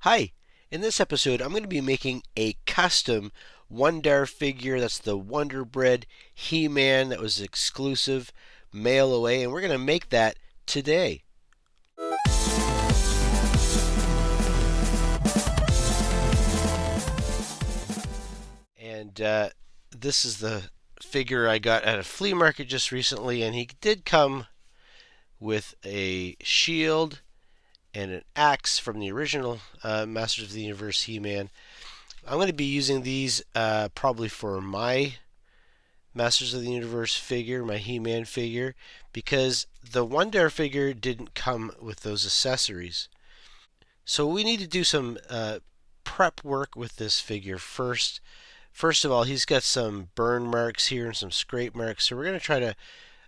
Hi, in this episode I'm going to be making a custom Wun-Dar figure. That's the Wonder Bread He-Man that was exclusive mail away, and we're going to make that today. And this is the figure I got at a flea market just recently, and he did come with a shield and an axe from the original Masters of the Universe He-Man. I'm going to be using these probably for my Masters of the Universe figure, my He-Man figure, because the Wun-Dar figure didn't come with those accessories. So we need to do some prep work with this figure first. First of all, he's got some burn marks here and some scrape marks, so we're going to try to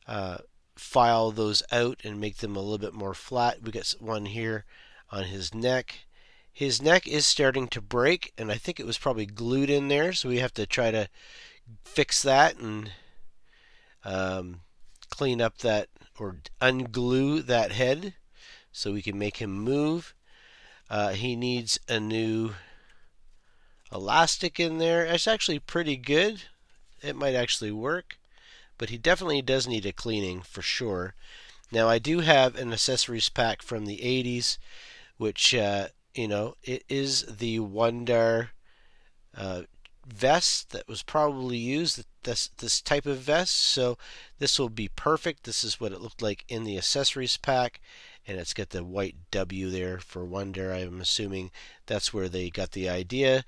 uh, file those out and make them a little bit more flat. We got one here on his neck. His neck is starting to break, and I think it was probably glued in there, so we have to try to fix that and um, clean up that or unglue that head so we can make him move. He needs a new elastic in there. It's actually pretty good. It might actually work, but he definitely does need a cleaning for sure. Now I do have an accessories pack from the 80s, which it is the Wun-Dar uh, vest that was probably used, this type of vest, so this will be perfect. This is what it looked like in the accessories pack, and it's got the white W there for Wun-Dar. I'm assuming that's where they got the idea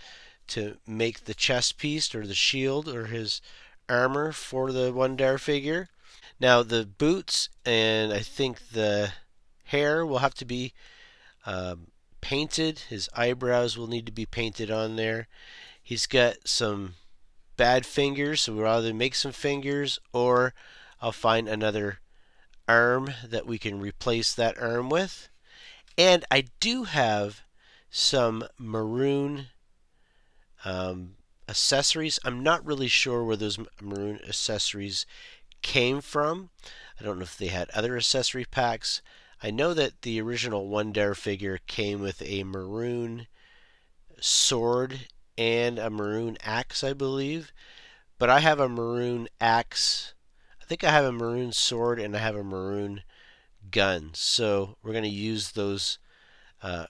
to make the chest piece or the shield or his armor for the Wun-Dar figure. Now the boots and I think the hair will have to be um, painted. His eyebrows will need to be painted on there. He's got some bad fingers, so we'll either make some fingers or I'll find another arm that we can replace that arm with. And I do have some maroon um, accessories. I'm not really sure where those maroon accessories came from. I don't know if they had other accessory packs. I know that the original Wun-Dar figure came with a maroon sword and a maroon axe, I believe. But I have a maroon axe. I think I have a maroon sword and I have a maroon gun. So we're going to use those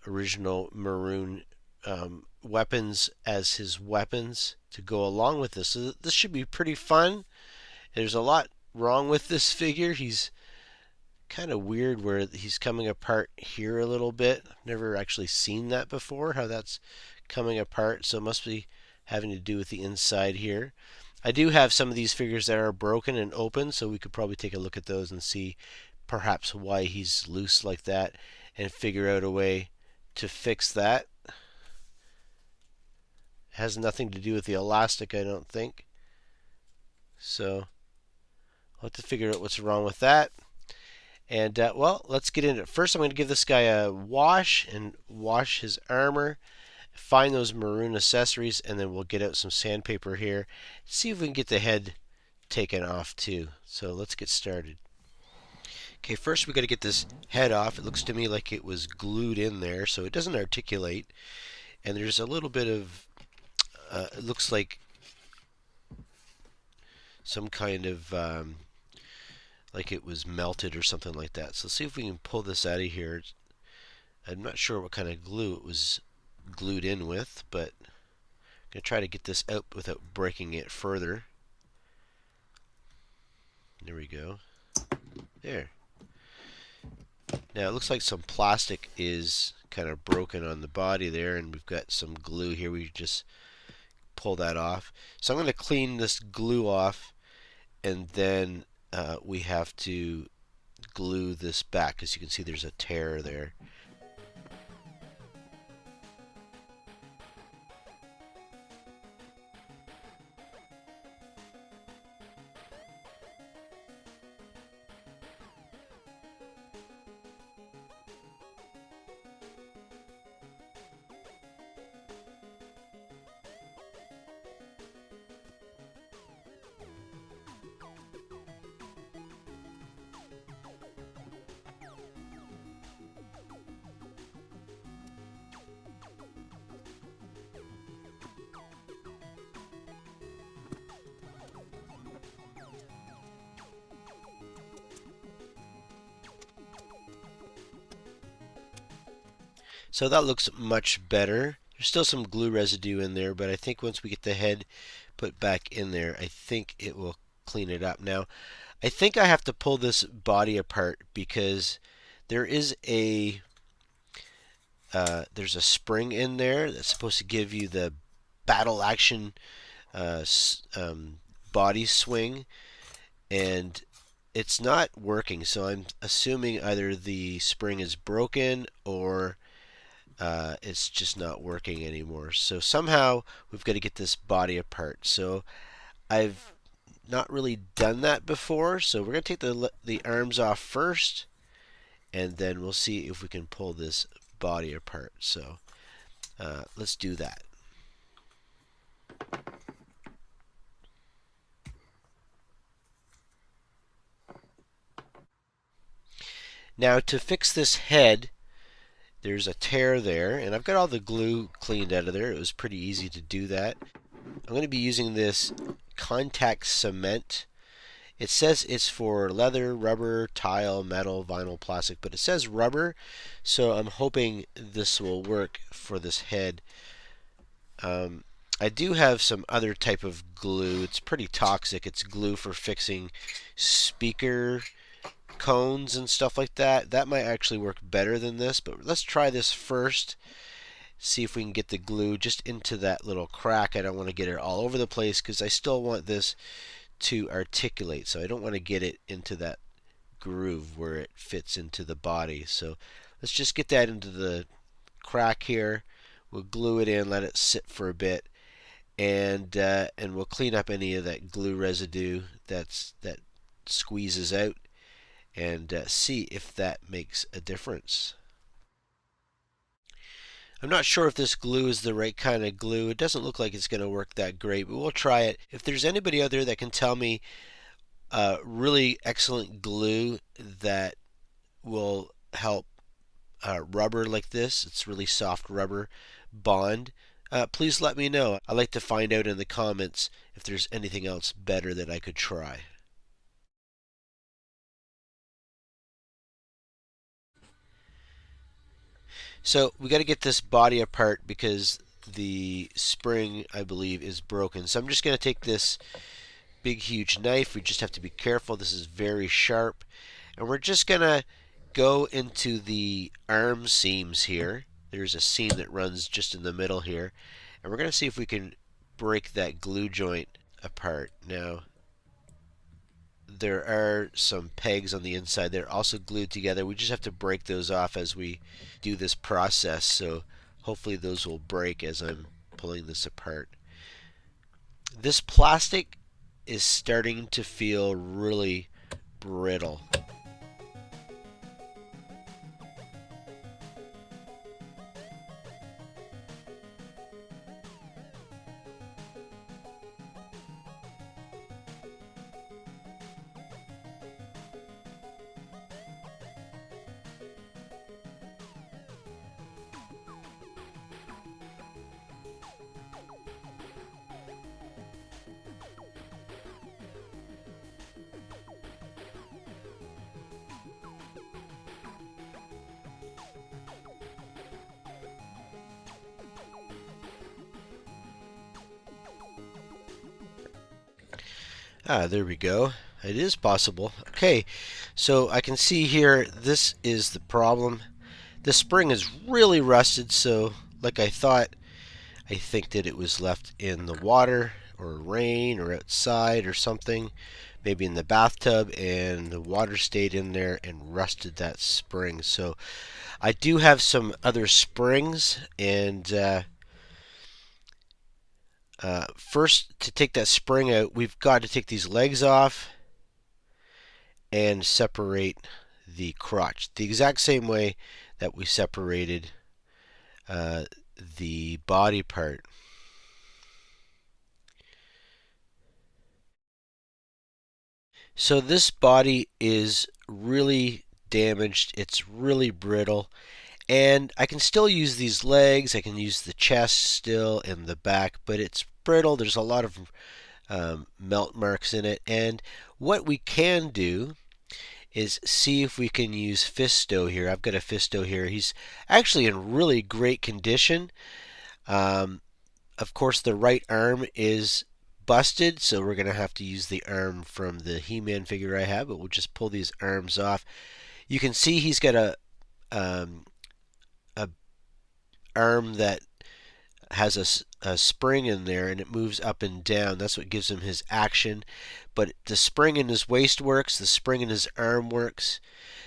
original maroon weapons as his weapons to go along with this. So this should be pretty fun. There's a lot wrong with this figure. He's kind of weird where he's coming apart here a little bit. I've never actually seen that before, how that's coming apart. So it must be having to do with the inside here. I do have some of these figures that are broken and open, so we could probably take a look at those and see perhaps why he's loose like that and figure out a way to fix that. It has nothing to do with the elastic, I don't think. So I'll have to figure out what's wrong with that. And well, let's get into it. First, I'm going to give this guy a wash and wash his armor. Find those maroon accessories, and then we'll get out some sandpaper here. See if we can get the head taken off too. So let's get started. Okay, first we got to get this head off. It looks to me like it was glued in there, so it doesn't articulate. And there's a little bit of, it looks like some kind of, like it was melted or something like that. So let's see if we can pull this out of here. I'm not sure what kind of glue it was glued in with, but I'm going to try to get this out without breaking it further. There we go. There. Now it looks like some plastic is kind of broken on the body there, and we've got some glue here. We just pull that off. So I'm going to clean this glue off, and then we have to glue this back. As you can see, there's a tear there. So that looks much better. There's still some glue residue in there, but I think once we get the head put back in there, I think it will clean it up. Now, I think I have to pull this body apart because there is there's a spring in there that's supposed to give you the battle action uh, body swing, and it's not working. So I'm assuming either the spring is broken or it's just not working anymore. So somehow we've got to get this body apart. So I've not really done that before. So we're going to take the arms off first, and then we'll see if we can pull this body apart. So let's do that. Now to fix this head, there's a tear there, and I've got all the glue cleaned out of there. It was pretty easy to do that. I'm going to be using this contact cement. It says it's for leather, rubber, tile, metal, vinyl, plastic, but it says rubber, so I'm hoping this will work for this head. I do have some other type of glue. It's pretty toxic. It's glue for fixing speaker cones and stuff like that. That might actually work better than this, but let's try this first. See if we can get the glue just into that little crack. I don't want to get it all over the place because I still want this to articulate, so I don't want to get it into that groove where it fits into the body. So let's just get that into the crack here. We'll glue it in, let it sit for a bit, and we'll clean up any of that glue residue that squeezes out, and see if that makes a difference. I'm not sure if this glue is the right kind of glue. It doesn't look like it's going to work that great, but we'll try it. If there's anybody out there that can tell me really excellent glue that will help rubber like this, it's really soft rubber, bond, please let me know. I'd like to find out in the comments if there's anything else better that I could try. So we got to get this body apart because the spring, I believe, is broken. So I'm just going to take this big huge knife. We just have to be careful. This is very sharp. And we're just going to go into the arm seams here. There's a seam that runs just in the middle here. And we're going to see if we can break that glue joint apart. Now, there are some pegs on the inside that are also glued together. We just have to break those off as we do this process. So hopefully those will break as I'm pulling this apart. This plastic is starting to feel really brittle. Ah, there we go. It is possible. Okay, so I can see here this is the problem. The spring is really rusted, so like I thought, I think that it was left in the water or rain or outside or something, maybe in the bathtub, and the water stayed in there and rusted that spring. So I do have some other springs, and first, to take that spring out, we've got to take these legs off and separate the crotch the exact same way that we separated the body part. So this body is really damaged. It's really brittle. And I can still use these legs. I can use the chest still and the back, but it's brittle. There's a lot of melt marks in it. And what we can do is see if we can use Fisto here. I've got a Fisto here. He's actually in really great condition. Of course, the right arm is busted, so we're going to have to use the arm from the He-Man figure I have, but we'll just pull these arms off. You can see he's got a arm that has a spring in there, and it moves up and down. That's what gives him his action. But the spring in his waist works, the spring in his arm works.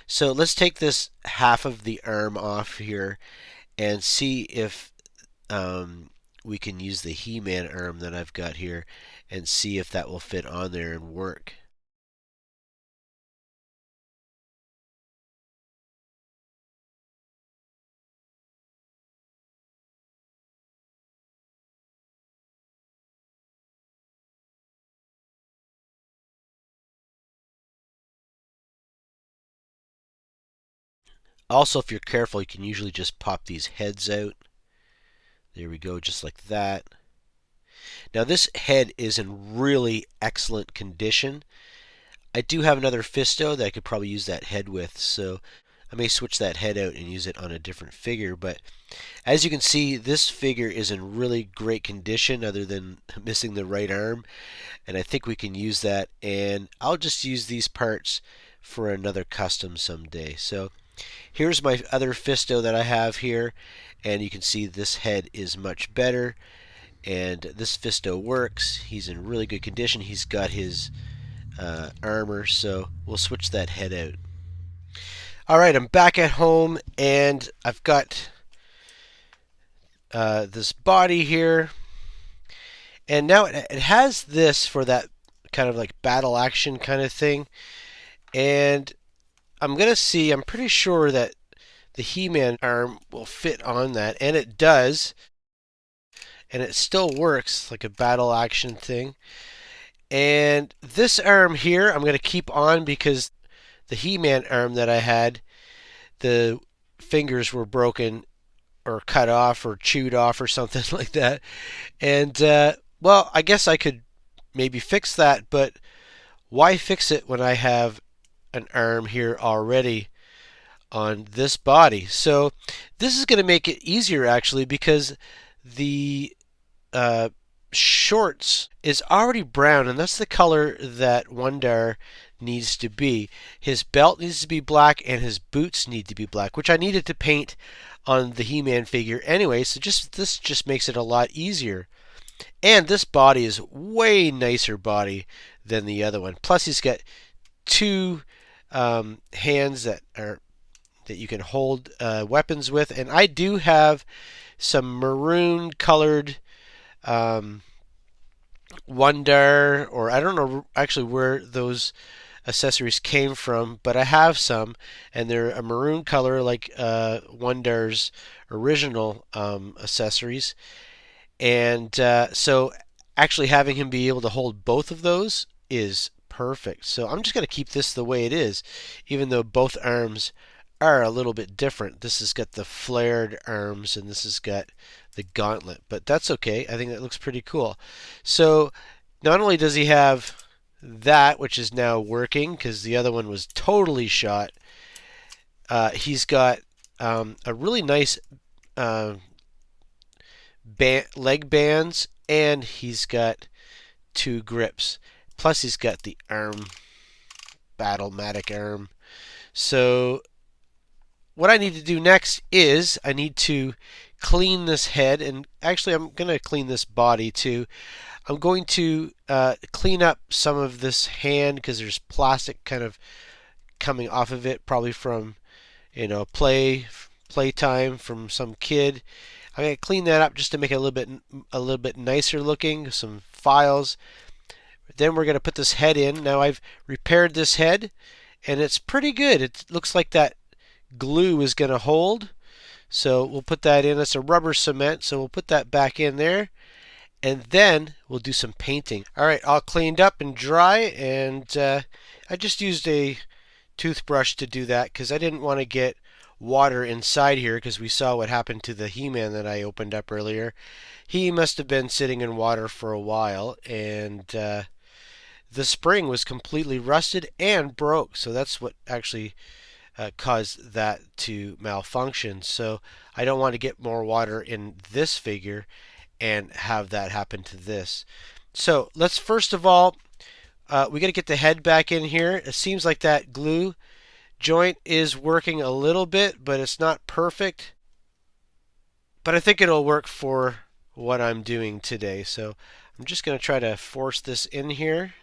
So let's take this half of the arm off here and see if we can use the He-Man arm that I've got here and see if that will fit on there and work. Also, if you're careful, you can usually just pop these heads out. There we go, just like that. Now this head is in really excellent condition. I do have another Fisto that I could probably use that head with, so I may switch that head out and use it on a different figure. But as you can see, this figure is in really great condition other than missing the right arm, and I think we can use that, and I'll just use these parts for another custom someday. So here's my other Fisto that I have here, and you can see this head is much better, and this Fisto works. He's in really good condition. He's got his armor, so we'll switch that head out. Alright, I'm back at home, and I've got this body here, and now it has this for that kind of like battle action kind of thing, and I'm pretty sure that the He-Man arm will fit on that, and it does, and it still works like a battle action thing. And this arm here I'm going to keep on because the He-Man arm that I had, the fingers were broken or cut off or chewed off or something like that. And well, I guess I could maybe fix that, but why fix it when I have an arm here already on this body? So this is going to make it easier actually, because the shorts is already brown, and that's the color that Wun-Dar needs to be. His belt needs to be black, and his boots need to be black, which I needed to paint on the He-Man figure anyway, so this just makes it a lot easier. And this body is way nicer body than the other one. Plus he's got two hands that you can hold weapons with, and I do have some maroon colored Wun-Dar, or I don't know actually where those accessories came from, but I have some, and they're a maroon color like Wun-Dar's original accessories. And so actually having him be able to hold both of those is perfect. So I'm just going to keep this the way it is, even though both arms are a little bit different. This has got the flared arms, and this has got the gauntlet, but that's okay. I think that looks pretty cool. So not only does he have that, which is now working because the other one was totally shot, he's got a really nice leg bands, and he's got two grips. Plus he's got the arm, Battle-matic arm. So what I need to do next is I need to clean this head, and actually I'm going to clean this body too. I'm going to clean up some of this hand because there's plastic kind of coming off of it, probably from playtime from some kid. I'm going to clean that up just to make it a little bit nicer looking. Some files. Then we're going to put this head in. Now I've repaired this head, and it's pretty good. It looks like that glue is going to hold. So we'll put that in. It's a rubber cement, so we'll put that back in there, and then we'll do some painting. Alright, all cleaned up and dry, and I just used a toothbrush to do that because I didn't want to get water inside here, because we saw what happened to the He-Man that I opened up earlier. He must have been sitting in water for a while, and the spring was completely rusted and broke. So that's what actually caused that to malfunction. So I don't want to get more water in this figure and have that happen to this. So let's first of all, we got to get the head back in here. It seems like that glue joint is working a little bit, but it's not perfect. But I think it'll work for what I'm doing today. So I'm just going to try to force this in here.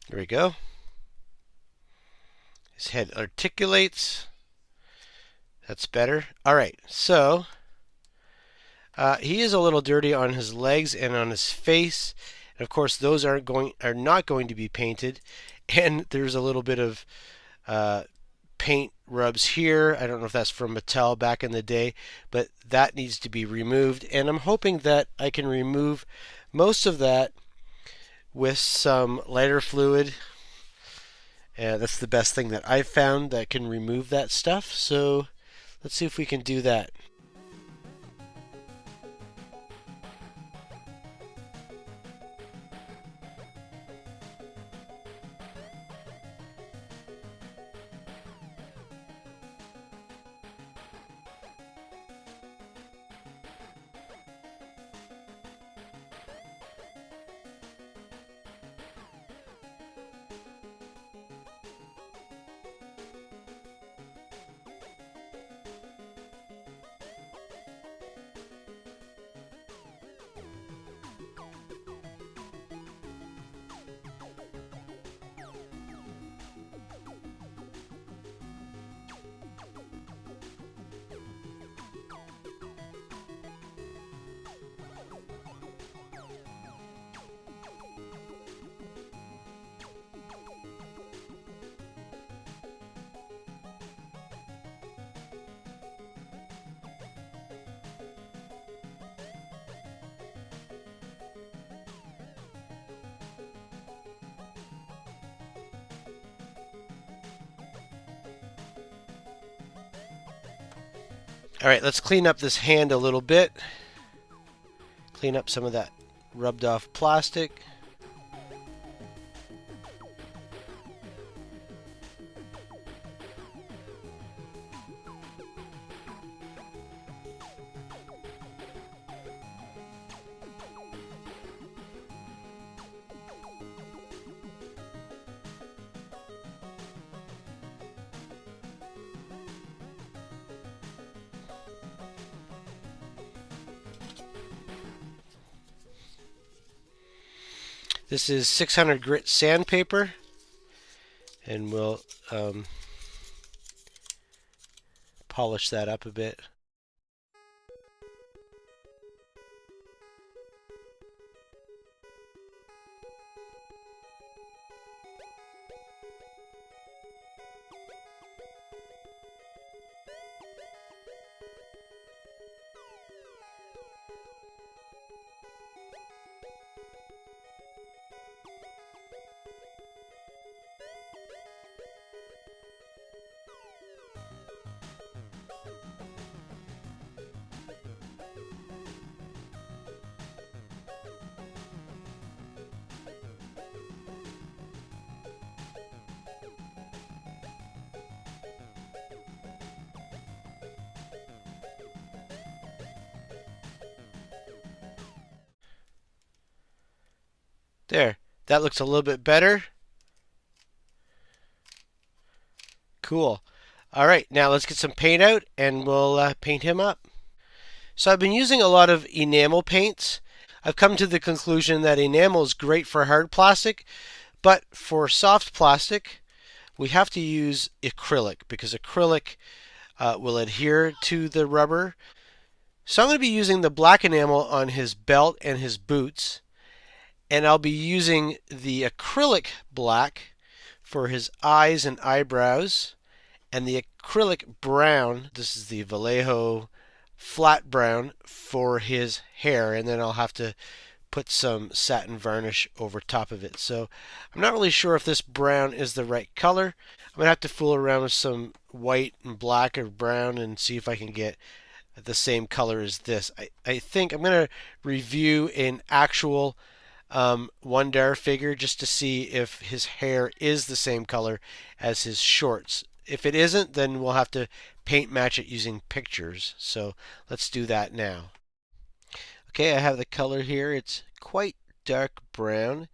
There we go. His head articulates. That's better. All right, so he is a little dirty on his legs and on his face. And of course, those are not going to be painted. And there's a little bit of paint rubs here. I don't know if that's from Mattel back in the day, but that needs to be removed. And I'm hoping that I can remove most of that with some lighter fluid. That's the best thing that I've found that can remove that stuff. So let's see if we can do that. All right, let's clean up this hand a little bit. Clean up some of that rubbed off plastic. This is 600 grit sandpaper, and we'll polish that up a bit. There, that looks a little bit better. Cool. All right, now let's get some paint out and we'll paint him up. So I've been using a lot of enamel paints. I've come to the conclusion that enamel is great for hard plastic, but for soft plastic, we have to use acrylic because acrylic will adhere to the rubber. So I'm going to be using the black enamel on his belt and his boots, and I'll be using the acrylic black for his eyes and eyebrows, and the acrylic brown, this is the Vallejo flat brown, for his hair, and then I'll have to put some satin varnish over top of it. So I'm not really sure if this brown is the right color. I'm going to have to fool around with some white and black or brown and see if I can get the same color as this. I think I'm going to review an actual Wun-Dar figure just to see if his hair is the same color as his shorts. If it isn't, then we'll have to paint match it using pictures. So let's do that now. Okay, I have the color here. It's quite dark brown,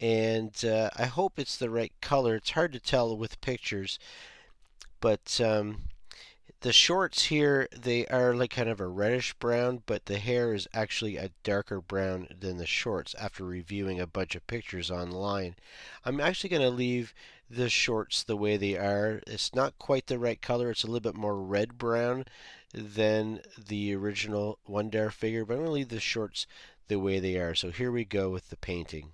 and I hope it's the right color. It's hard to tell with pictures, but the shorts here, they are like kind of a reddish brown, but the hair is actually a darker brown than the shorts after reviewing a bunch of pictures online. I'm actually going to leave the shorts the way they are. It's not quite the right color. It's a little bit more red brown than the original Wun-Dar figure, but I'm going to leave the shorts the way they are. So here we go with the painting.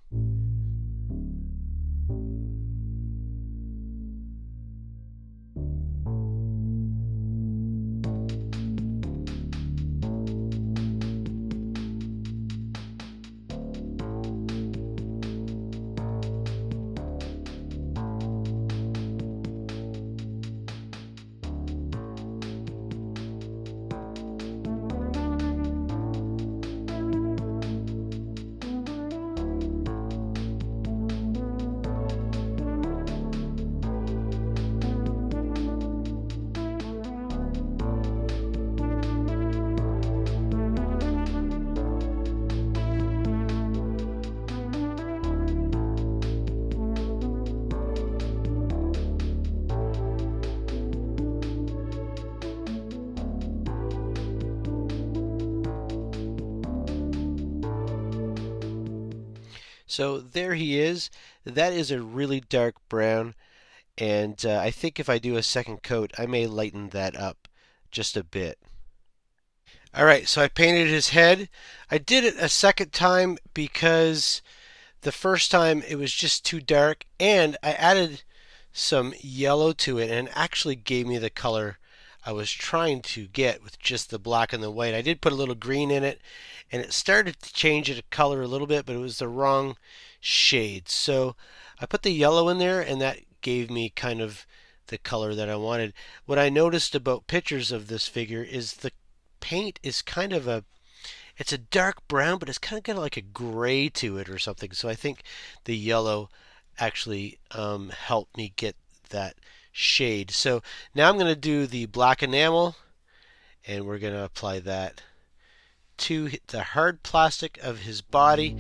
So there he is. That is a really dark brown, and I think if I do a second coat, I may lighten that up just a bit. Alright, so I painted his head. I did it a second time because the first time it was just too dark, and I added some yellow to it, and it actually gave me the color I was trying to get with just the black and the white. I did put a little green in it, and it started to change the color a little bit, but it was the wrong shade. So I put the yellow in there, and that gave me kind of the color that I wanted. What I noticed about pictures of this figure is the paint is kind of it's a dark brown, but it's kind of got like a gray to it or something. So I think the yellow actually helped me get that shade. So now I'm going to do the black enamel, and we're going to apply that to the hard plastic of his body.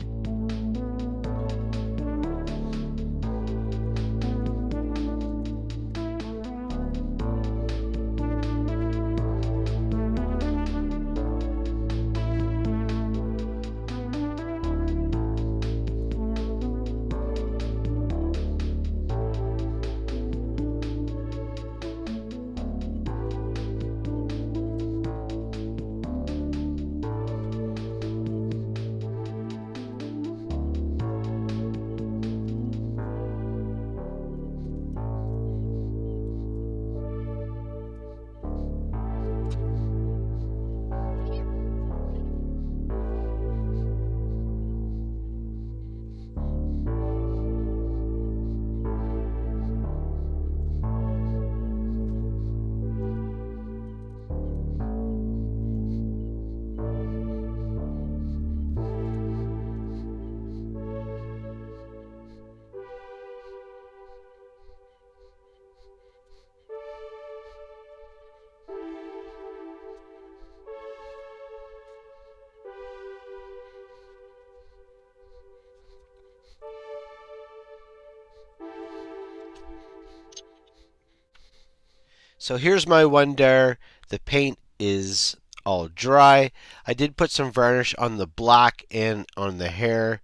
So here's my Wun-Dar. The paint is all dry. I did put some varnish on the black and on the hair.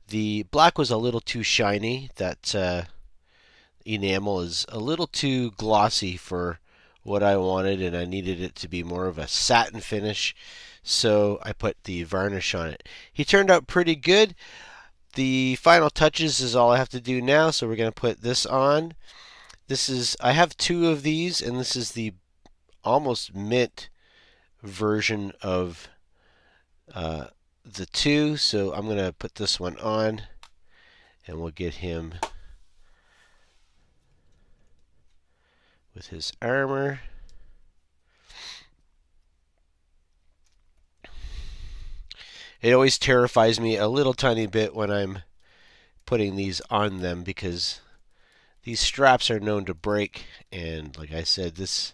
The black was a little too shiny. That enamel is a little too glossy for what I wanted, and I needed it to be more of a satin finish, so I put the varnish on it. He turned out pretty good. The final touches is all I have to do now, so we're going to put this on. I have two of these, and this is the almost mint version of the two, so I'm going to put this one on, and we'll get him with his armor. It always terrifies me a little tiny bit when I'm putting these on them, because these straps are known to break, and like I said, this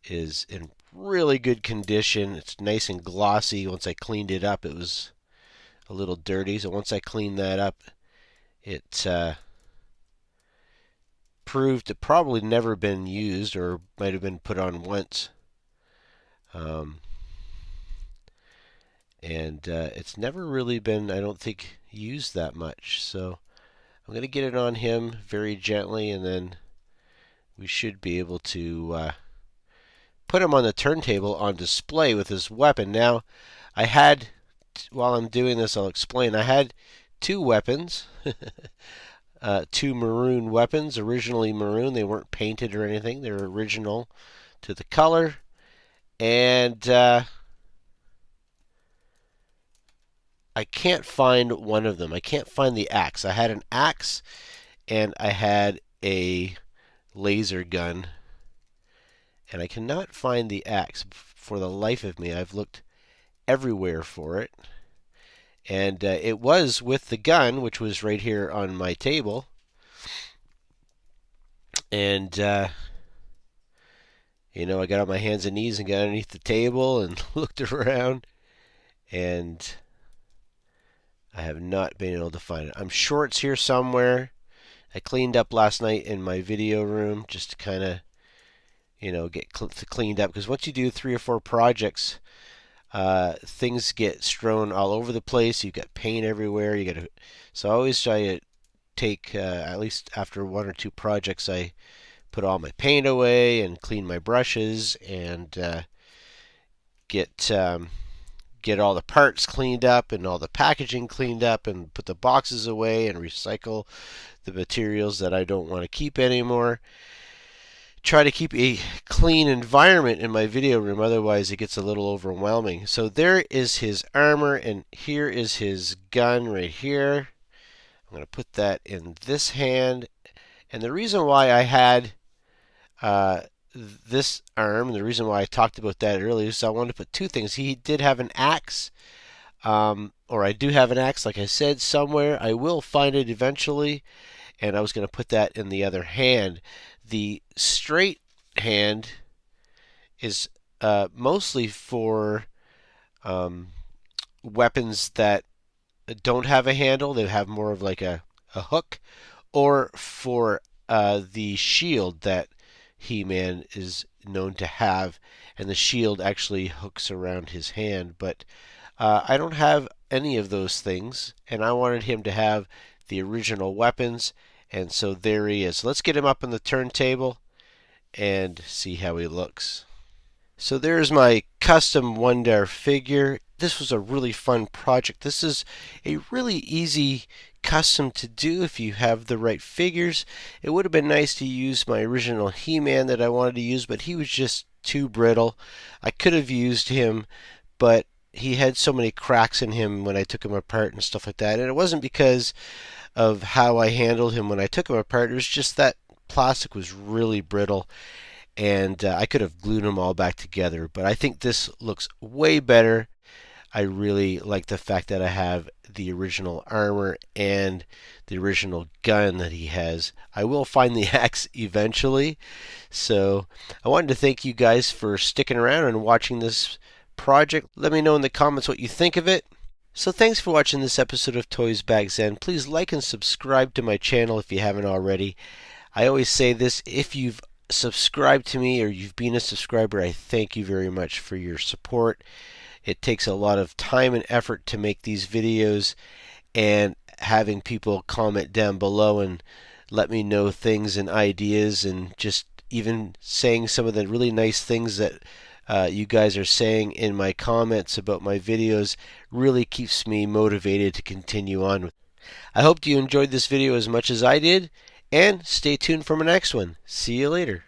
is in really good condition. It's nice and glossy. Once I cleaned it up, it was a little dirty, so once I cleaned that up, it proved to probably never been used, or might have been put on once. And it's never really been, I don't think, used that much. So I'm going to get it on him very gently, and then we should be able to put him on the turntable on display with his weapon. Now, I had, while I'm doing this, I'll explain. I had two weapons, two maroon weapons, originally maroon. They weren't painted or anything. They were original to the color. And I can't find one of them. I can't find the axe. I had an axe and I had a laser gun, and I cannot find the axe for the life of me. I've looked everywhere for it, and it was with the gun, which was right here on my table. And you know, I got on my hands and knees and got underneath the table and looked around, and I have not been able to find it. I'm sure it's here somewhere. I cleaned up last night in my video room just to kind of, you know, get cleaned up, because once you do 3 or 4 projects, things get strewn all over the place. You've got paint everywhere. So I always try to take, at least after 1 or 2 projects, I put all my paint away and clean my brushes and get all the parts cleaned up and all the packaging cleaned up and put the boxes away and recycle the materials that I don't want to keep anymore. Try to keep a clean environment in my video room, otherwise it gets a little overwhelming. So there is his armor, and here is his gun right here. I'm going to put that in this hand. And the reason why I had this arm, the reason why I talked about that earlier, is I wanted to put 2 things. He did have an axe, or I do have an axe, like I said, somewhere. I will find it eventually, and I was going to put that in the other hand. The straight hand is mostly for weapons that don't have a handle. They have more of like a hook, or for the shield that He-Man is known to have, and the shield actually hooks around his hand. But I don't have any of those things, and I wanted him to have the original weapons, and so there he is. Let's get him up on the turntable and see how he looks. So there's my custom Wun-Dar figure. This was a really fun project. This is a really easy custom to do if you have the right figures. It would have been nice to use my original He-Man that I wanted to use, but he was just too brittle. I could have used him, but he had so many cracks in him when I took him apart and stuff like that. And it wasn't because of how I handled him when I took him apart. It was just that plastic was really brittle, and I could have glued them all back together. But I think this looks way better. I really like the fact that I have the original armor and the original gun that he has. I will find the axe eventually. So I wanted to thank you guys for sticking around and watching this project. Let me know in the comments what you think of it. So thanks for watching this episode of Toysbackzen. Please like and subscribe to my channel if you haven't already. I always say this, if you've subscribed to me or you've been a subscriber, I thank you very much for your support. It takes a lot of time and effort to make these videos, and having people comment down below and let me know things and ideas, and just even saying some of the really nice things that you guys are saying in my comments about my videos really keeps me motivated to continue on. I hope you enjoyed this video as much as I did, and stay tuned for my next one. See you later.